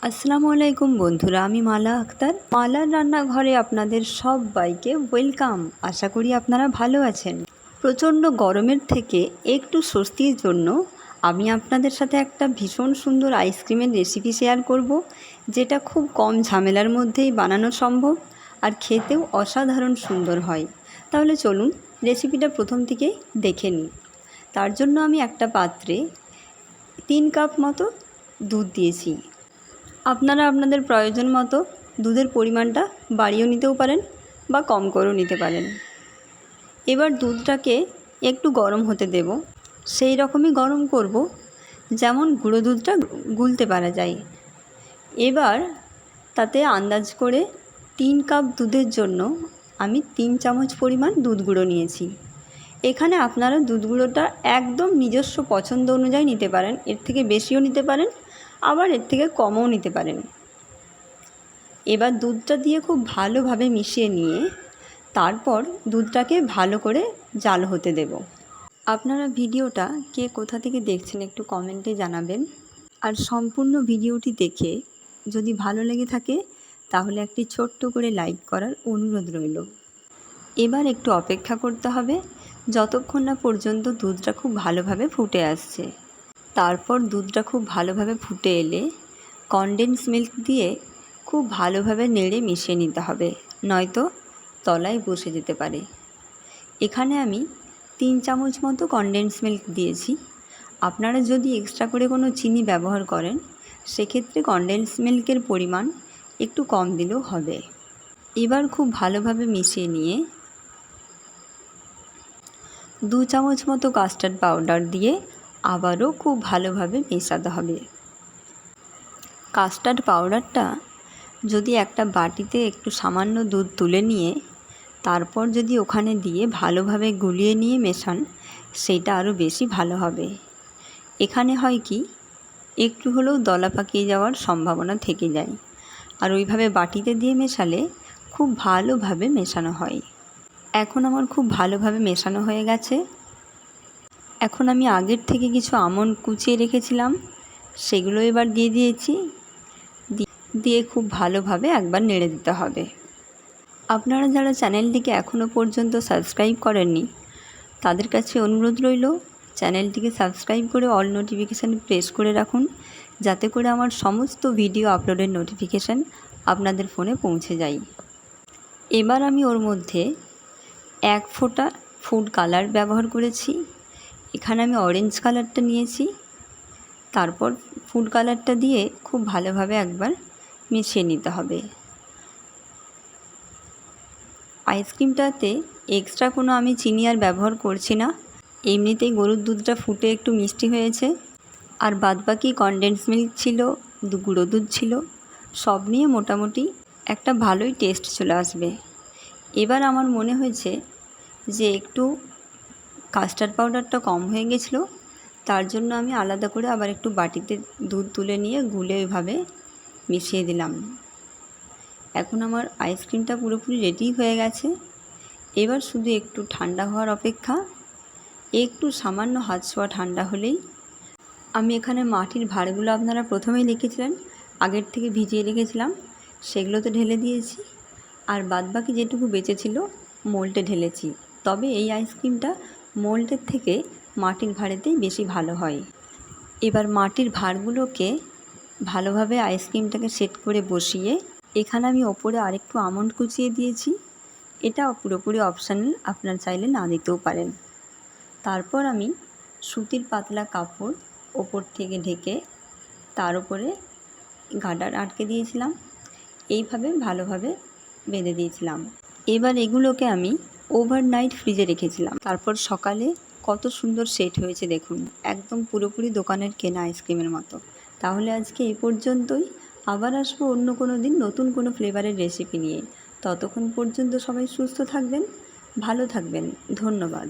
আসসালামু আলাইকুম বন্ধুরা, আমি মালা আক্তার। মালার রান্নাঘরে আপনাদের সবাইকে ওয়েলকাম। আশা করি আপনারা ভালো আছেন। প্রচণ্ড গরমের থেকে একটু স্বস্তির জন্য আমি আপনাদের সাথে একটা ভীষণ সুন্দর আইসক্রিমের রেসিপি শেয়ার করব, যেটা খুব কম ঝামেলার মধ্যেই বানানো সম্ভব আর খেতেও অসাধারণ সুন্দর হয়। তাহলে চলুন রেসিপিটা প্রথম থেকেই দেখে নিই। তার জন্য আমি একটা পাত্রে 3 কাপ মতো দুধ দিয়েছি। আপনারা আপনাদের প্রয়োজন মতো দুধের পরিমাণটা বাড়িয়েও নিতেও পারেন বা কম করেও নিতে পারেন। এবার দুধটাকে একটু গরম হতে দেব, সেই রকমই গরম করব যেমন গুঁড়ো দুধটা গুলতে পারা যায়। এবার তাতে আন্দাজ করে 3 কাপ দুধের জন্য আমি 3 চামচ পরিমাণ দুধ গুঁড়ো নিয়েছি। এখানে আপনারা দুধ গুঁড়োটা একদম নিজস্ব পছন্দ অনুযায়ী নিতে পারেন, এর থেকে বেশিও নিতে পারেন আবার এর থেকে কমও নিতে পারেন। এবার দুধটা দিয়ে খুব ভালোভাবে মিশিয়ে নিয়ে তারপর দুধটাকে ভালো করে জাল হতে দেব। আপনারা ভিডিওটা কে কোথা থেকে দেখছেন একটু কমেন্টে জানাবেন। আর সম্পূর্ণ ভিডিওটি দেখে যদি ভালো লেগে থাকে তাহলে একটি ছোট্ট করে লাইক করার অনুরোধ রইল। এবার একটু অপেক্ষা করতে হবে যতক্ষণ না পর্যন্ত দুধটা খুব ভালোভাবে ফুটে আসছে। তারপর দুধটা খুব ভালোভাবে ফুটে এলে কনডেন্স মিল্ক দিয়ে খুব ভালোভাবে নেড়ে মিশিয়ে নিতে হবে, নয়তো তলায় বসে যেতে পারে। এখানে আমি 3 চামচ মতো কনডেন্স মিল্ক দিয়েছি। আপনারা যদি এক্সট্রা করে কোনো চিনি ব্যবহার করেন সেক্ষেত্রে কনডেন্স মিল্কের পরিমাণ একটু কম দিলেও হবে। এবার খুব ভালোভাবে মিশিয়ে নিয়ে 2 চামচ মতো কাস্টার্ড পাউডার দিয়ে আবারও খুব ভালোভাবে মেশাতে হবে। কাস্টার্ড পাউডারটা যদি একটা বাটিতে একটু সামান্য দুধ তুলে নিয়ে তারপর যদি ওখানে দিয়ে ভালোভাবে গুলিয়ে নিয়ে মেশান সেটা আরও বেশি ভালো হবে। এখানে হয় কি, একটু হলেও দলা পাকিয়ে যাওয়ার সম্ভাবনা থেকে যায়, আর ওইভাবে বাটিতে দিয়ে মেশালে খুব ভালোভাবে মেশানো হয়। এখন আমার খুব ভালোভাবে মেশানো হয়ে গেছে। এখন আমি আগের থেকে কিছু আমন্ড কুচিয়ে রেখেছিলাম সেগুলো এবার দিয়ে দিয়েছি। দিয়ে খুব ভালোভাবে একবার নেড়ে দিতে হবে। আপনারা যারা চ্যানেলটিকে এখনও পর্যন্ত সাবস্ক্রাইব করেননি তাদের কাছে অনুরোধ রইল চ্যানেলটিকে সাবস্ক্রাইব করে অল নোটিফিকেশান প্রেস করে রাখুন, যাতে করে আমার সমস্ত ভিডিও আপলোডের নোটিফিকেশান আপনাদের ফোনে পৌঁছে যায়। এবার আমি ওর মধ্যে 1 ফোঁটা ফুড কালার ব্যবহার করেছি। এখানে আমি অরেঞ্জ কালারটা নিয়েছি। তারপর ফুড কালারটা দিয়ে খুব ভালোভাবে একবার মিশিয়ে নিতে হবে। আইসক্রিমটাতে এক্সট্রা কোনো আমি চিনি আর ব্যবহার করছি না, এমনিতেই গরুর দুধটা ফুটে একটু মিষ্টি হয়েছে, আর বাদবাকি কনডেন্স মিল্ক ছিল, গুঁড়ো দুধ ছিল, সব নিয়ে মোটামুটি একটা ভালোই টেস্ট চলে আসবে। এবার আমার মনে হয়েছে যে একটু কাস্টার্ড পাউডারটা কম হয়ে গেছিলো, তার জন্য আমি আলাদা করে আবার একটু বাটিতে দুধ তুলে নিয়ে গুলে এভাবে মিশিয়ে দিলাম। এখন আমার আইসক্রিমটা পুরোপুরি রেডি হয়ে গেছে। এবার শুধু একটু ঠান্ডা হওয়ার অপেক্ষা। একটু সামান্য হাত ছোঁয়া ঠান্ডা হলেই আমি এখানে মাটির ভাঁড়গুলো আপনারা প্রথমেই লিখেছিলেন আগের থেকে ভিজিয়ে রেখেছিলাম সেগুলোতে ঢেলে দিয়েছি, আর বাদবাকি যেটুকু বেঁচেছিল মোল্ডে ঢেলেছি। তবে এই আইসক্রিমটা মোল্ডের থেকে মাটির ভাঁড়েতেই বেশি ভালো হয়। এবার মাটির ভাঁড়গুলোকে ভালোভাবে আইসক্রিমটাকে সেট করে বসিয়ে এখানে আমি ওপরে আরেকটু আমন্ড কুচিয়ে দিয়েছি। এটা পুরোপুরি অপশানাল, আপনার চাইলে না দিতেও পারেন। তারপর আমি সুতির পাতলা কাপড় ওপর থেকে ঢেকে তার উপরে গার্ডার আটকে দিয়েছিলাম, এইভাবে ভালোভাবে বেঁধে দিয়েছিলাম। এবার এগুলোকে আমি ওভারনাইট ফ্রিজে রেখেছিলাম। তারপর সকালে কত সুন্দর সেট হয়েছে দেখুন, একদম পুরোপুরি দোকানের কেনা আইসক্রিমের মতো। তাহলে আজকে এই পর্যন্তই। আবার আসবো অন্য কোনো দিন নতুন কোনো ফ্লেভারের রেসিপি নিয়ে। ততক্ষণ পর্যন্ত সবাই সুস্থ থাকবেন, ভালো থাকবেন। ধন্যবাদ।